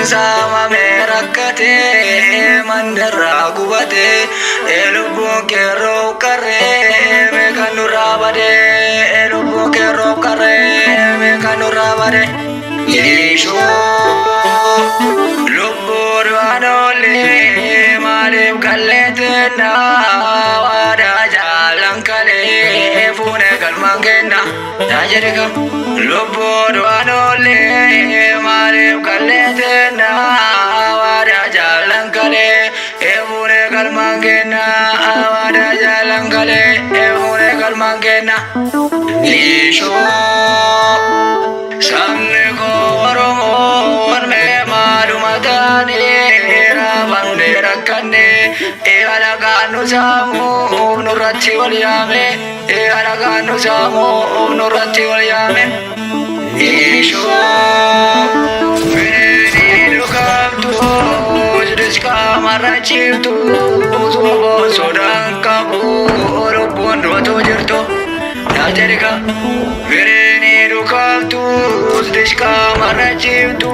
sama merakate mandara gubate elubu kero kare me kanura bade elubu kero kare me kanura bade yesho lubur anole malem kalete na wada jalan kale fune kalmangena najerika lubur anole malem kalete na wada jalan kale fune kalmangena wada jalan kale fune kalmangena yesho samne ko oromo me malumatani bandera kanne alaganu samu nurati waliyame alaganu samu nurati waliyame isho veni lukabtu jiska marachiltu subo sodankabu oropondo tojirto najerika veni lukabtu jiska marachiltu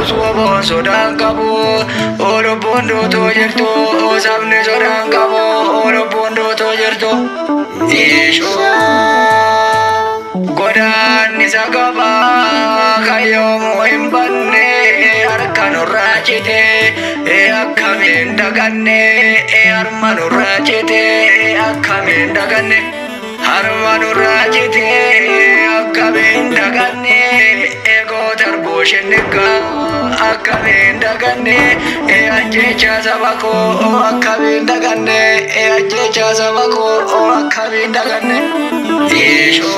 subo sodankabu oropondo tojirto sabne sodankabu oropondo tojirto isho godan nisagaba kayomo imbanne arkanu rachite akamin daganne armanu rachite akamin daganne harmanu rachite akamin daganne ego tarboshenega akamin daganne ajecha sabako akamin daganne ajecha sabako akamin daganne isho